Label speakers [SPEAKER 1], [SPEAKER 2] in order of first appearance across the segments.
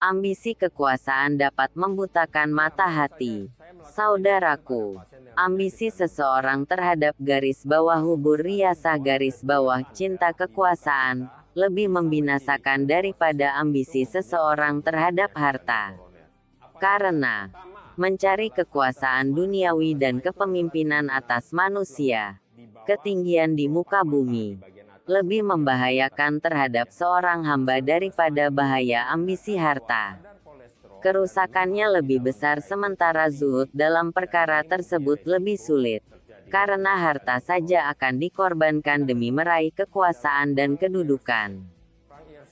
[SPEAKER 1] Ambisi kekuasaan dapat membutakan mata hati. Saudaraku, ambisi seseorang terhadap garis bawah hubur riasah garis bawah cinta kekuasaan, lebih membinasakan daripada ambisi seseorang terhadap harta. Karena mencari kekuasaan duniawi dan kepemimpinan atas manusia, ketinggian di muka bumi, lebih membahayakan terhadap seorang hamba daripada bahaya ambisi harta. Kerusakannya lebih besar sementara zuhud dalam perkara tersebut lebih sulit. Karena harta saja akan dikorbankan demi meraih kekuasaan dan kedudukan.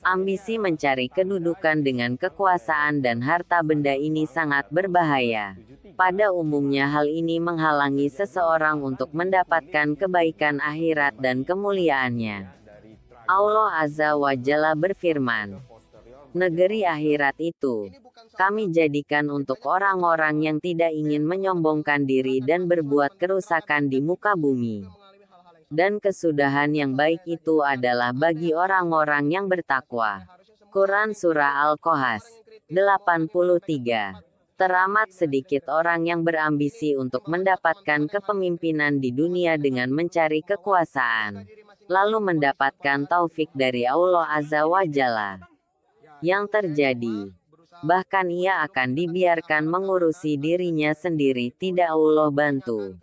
[SPEAKER 1] Ambisi mencari kedudukan dengan kekuasaan dan harta benda ini sangat berbahaya. Pada umumnya hal ini menghalangi seseorang untuk mendapatkan kebaikan akhirat dan kemuliaannya. Allah Azza wa Jalla berfirman, negeri akhirat itu kami jadikan untuk orang-orang yang tidak ingin menyombongkan diri dan berbuat kerusakan di muka bumi. Dan kesudahan yang baik itu adalah bagi orang-orang yang bertakwa. Quran Surah Al-Qasas 83. Teramat sedikit orang yang berambisi untuk mendapatkan kepemimpinan di dunia dengan mencari kekuasaan, lalu mendapatkan taufik dari Allah Azza wa Jalla. Yang terjadi, bahkan ia akan dibiarkan mengurusi dirinya sendiri, tidak Allah bantu.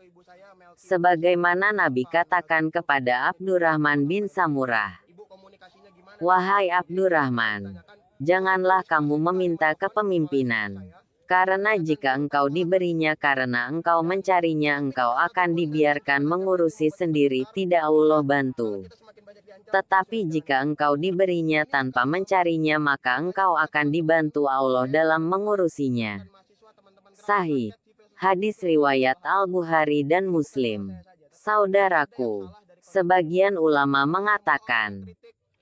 [SPEAKER 1] Sebagaimana Nabi katakan kepada Abdurrahman bin Samurah, wahai Abdurrahman, janganlah kamu meminta kepemimpinan. Karena jika engkau diberinya karena engkau mencarinya, engkau akan dibiarkan mengurusi sendiri, tidak Allah bantu. Tetapi jika engkau diberinya tanpa mencarinya, maka engkau akan dibantu Allah dalam mengurusinya. Sahih. Hadis riwayat Al-Bukhari dan Muslim. Saudaraku, sebagian ulama mengatakan,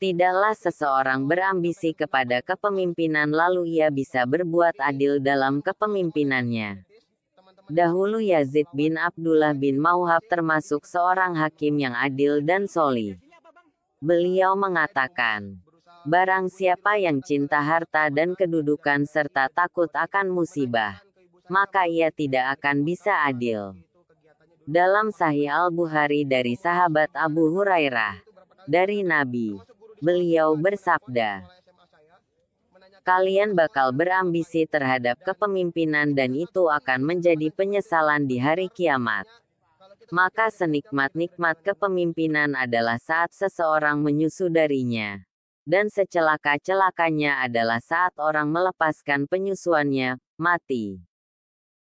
[SPEAKER 1] tidaklah seseorang berambisi kepada kepemimpinan lalu ia bisa berbuat adil dalam kepemimpinannya. Dahulu Yazid bin Abdullah bin Mauhab termasuk seorang hakim yang adil dan solih. Beliau mengatakan, barang siapa yang cinta harta dan kedudukan serta takut akan musibah, maka ia tidak akan bisa adil. Dalam Sahih Al-Bukhari dari sahabat Abu Hurairah, dari Nabi, beliau bersabda, kalian bakal berambisi terhadap kepemimpinan dan itu akan menjadi penyesalan di hari kiamat. Maka senikmat-nikmat kepemimpinan adalah saat seseorang menyusudarinya. Dan secelaka-celakanya adalah saat orang melepaskan penyusuannya, mati.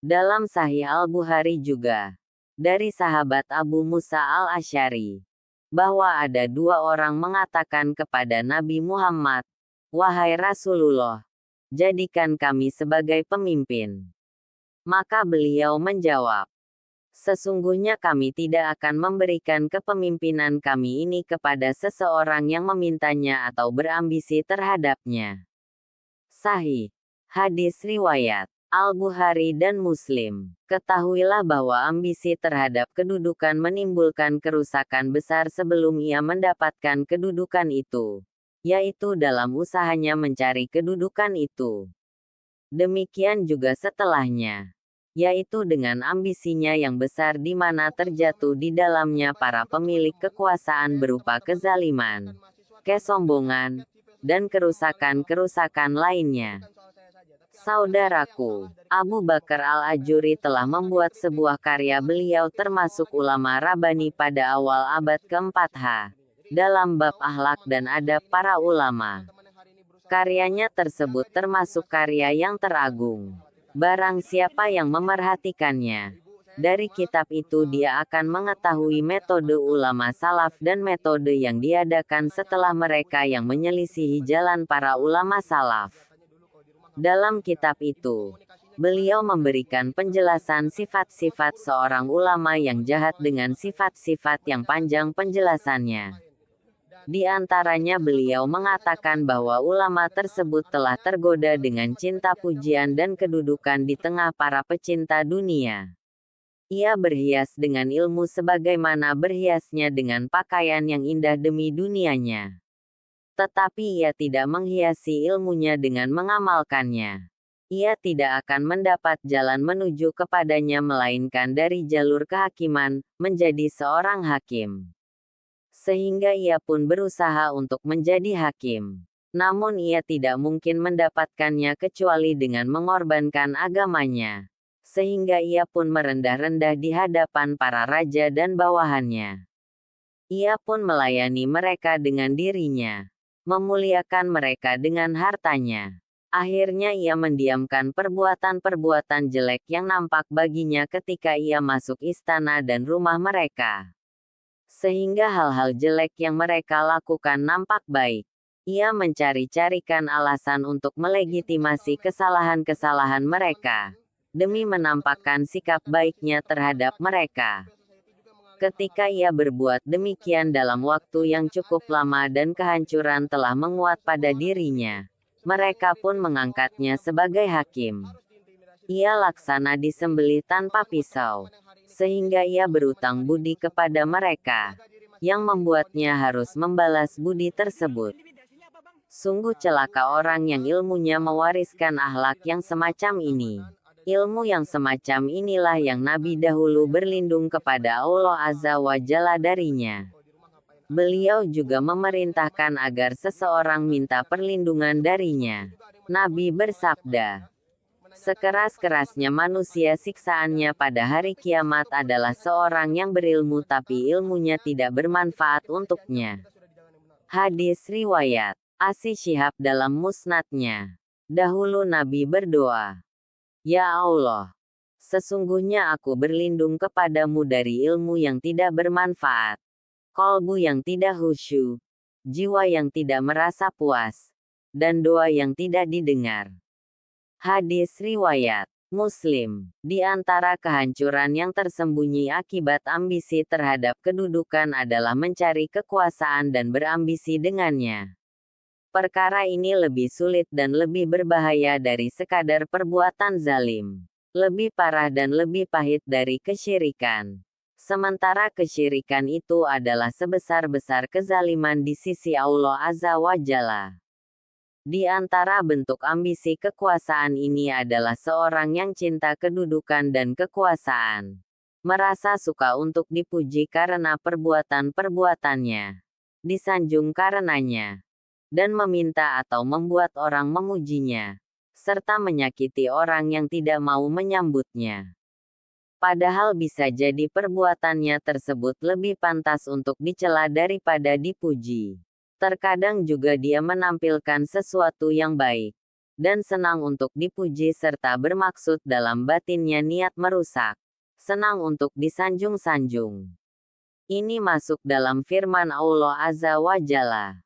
[SPEAKER 1] Dalam Sahih Al-Bukhari juga, dari sahabat Abu Musa Al-Asy'ari, bahwa ada dua orang mengatakan kepada Nabi Muhammad, wahai Rasulullah, jadikan kami sebagai pemimpin. Maka beliau menjawab, sesungguhnya kami tidak akan memberikan kepemimpinan kami ini kepada seseorang yang memintanya atau berambisi terhadapnya. Sahih. Hadis riwayat Al-Bukhari dan Muslim. Ketahuilah bahwa ambisi terhadap kedudukan menimbulkan kerusakan besar sebelum ia mendapatkan kedudukan itu, yaitu dalam usahanya mencari kedudukan itu. Demikian juga setelahnya, yaitu dengan ambisinya yang besar di mana terjatuh di dalamnya para pemilik kekuasaan berupa kezaliman, kesombongan, dan kerusakan-kerusakan lainnya. Saudaraku, Abu Bakar Al-Ajuri telah membuat sebuah karya beliau termasuk ulama Rabbani pada awal abad ke-4 dalam bab akhlak dan adab para ulama. Karyanya tersebut termasuk karya yang teragung. Barang siapa yang memerhatikannya, dari kitab itu dia akan mengetahui metode ulama salaf dan metode yang diadakan setelah mereka yang menyelisihi jalan para ulama salaf. Dalam kitab itu, beliau memberikan penjelasan sifat-sifat seorang ulama yang jahat dengan sifat-sifat yang panjang penjelasannya. Di antaranya beliau mengatakan bahwa ulama tersebut telah tergoda dengan cinta pujian dan kedudukan di tengah para pecinta dunia. Ia berhias dengan ilmu sebagaimana berhiasnya dengan pakaian yang indah demi dunianya. Tetapi ia tidak menghiasi ilmunya dengan mengamalkannya. Ia tidak akan mendapat jalan menuju kepadanya melainkan dari jalur kehakiman, menjadi seorang hakim. Sehingga ia pun berusaha untuk menjadi hakim. Namun ia tidak mungkin mendapatkannya kecuali dengan mengorbankan agamanya. Sehingga ia pun merendah-rendah di hadapan para raja dan bawahannya. Ia pun melayani mereka dengan dirinya. Memuliakan mereka dengan hartanya. Akhirnya ia mendiamkan perbuatan-perbuatan jelek yang nampak baginya ketika ia masuk istana dan rumah mereka. Sehingga hal-hal jelek yang mereka lakukan nampak baik. Ia mencari-carikan alasan untuk melegitimasi kesalahan-kesalahan mereka, demi menampakkan sikap baiknya terhadap mereka. Ketika ia berbuat demikian dalam waktu yang cukup lama dan kehancuran telah menguat pada dirinya, mereka pun mengangkatnya sebagai hakim. Ia laksana disembelih tanpa pisau, sehingga ia berutang budi kepada mereka, yang membuatnya harus membalas budi tersebut. Sungguh celaka orang yang ilmunya mewariskan akhlak yang semacam ini. Ilmu yang semacam inilah yang Nabi dahulu berlindung kepada Allah Azza wa Jalla darinya. Beliau juga memerintahkan agar seseorang minta perlindungan darinya. Nabi bersabda, sekeras-kerasnya manusia siksaannya pada hari kiamat adalah seorang yang berilmu tapi ilmunya tidak bermanfaat untuknya. Hadis riwayat Asy Syihab dalam musnadnya. Dahulu Nabi berdoa, Ya Allah, sesungguhnya aku berlindung kepadamu dari ilmu yang tidak bermanfaat, kolbu yang tidak khusyuk, jiwa yang tidak merasa puas, dan doa yang tidak didengar. Hadis riwayat Muslim. Di antara kehancuran yang tersembunyi akibat ambisi terhadap kedudukan adalah mencari kekuasaan dan berambisi dengannya. Perkara ini lebih sulit dan lebih berbahaya dari sekadar perbuatan zalim. Lebih parah dan lebih pahit dari kesyirikan. Sementara kesyirikan itu adalah sebesar-besar kezaliman di sisi Allah Azza wa Jalla. Di antara bentuk ambisi kekuasaan ini adalah seorang yang cinta kedudukan dan kekuasaan. Merasa suka untuk dipuji karena perbuatan-perbuatannya. Disanjung karenanya. Dan meminta atau membuat orang memujinya, serta menyakiti orang yang tidak mau menyambutnya. Padahal bisa jadi perbuatannya tersebut lebih pantas untuk dicela daripada dipuji. Terkadang juga dia menampilkan sesuatu yang baik, dan senang untuk dipuji serta bermaksud dalam batinnya niat merusak, senang untuk disanjung-sanjung. Ini masuk dalam firman Allah Azza wa Jalla.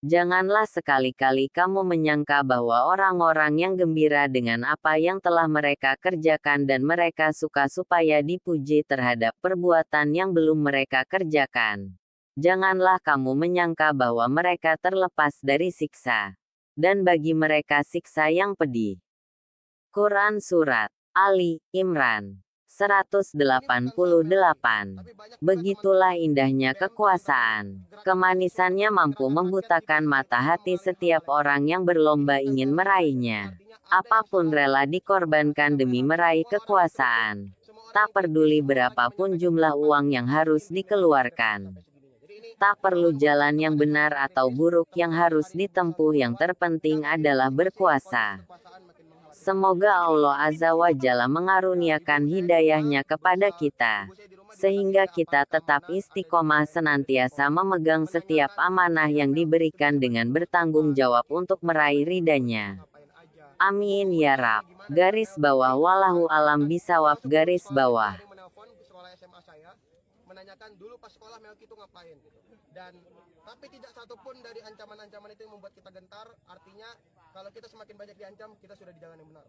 [SPEAKER 1] Janganlah sekali-kali kamu menyangka bahwa orang-orang yang gembira dengan apa yang telah mereka kerjakan dan mereka suka supaya dipuji terhadap perbuatan yang belum mereka kerjakan. Janganlah kamu menyangka bahwa mereka terlepas dari siksa. Dan bagi mereka siksa yang pedih. Quran Surat Ali Imran 188. Begitulah indahnya kekuasaan. Kemanisannya mampu membutakan mata hati setiap orang yang berlomba ingin meraihnya. Apapun rela dikorbankan demi meraih kekuasaan. Tak peduli berapapun jumlah uang yang harus dikeluarkan. Tak perlu jalan yang benar atau buruk yang harus ditempuh, yang terpenting adalah berkuasa. Semoga Allah Azza wa Jalla mengaruniakan hidayahnya kepada kita, sehingga kita tetap istiqomah senantiasa memegang setiap amanah yang diberikan dengan bertanggung jawab untuk meraih ridhanya. Amin ya Rab. Garis bawah wallahu alam bisawab garis bawah.
[SPEAKER 2] Menanyakan dulu pas sekolah Melki itu ngapain dan tapi tidak satupun dari ancaman-ancaman itu yang membuat kita gentar. Artinya kalau kita semakin banyak diancam, kita sudah di jalan yang benar.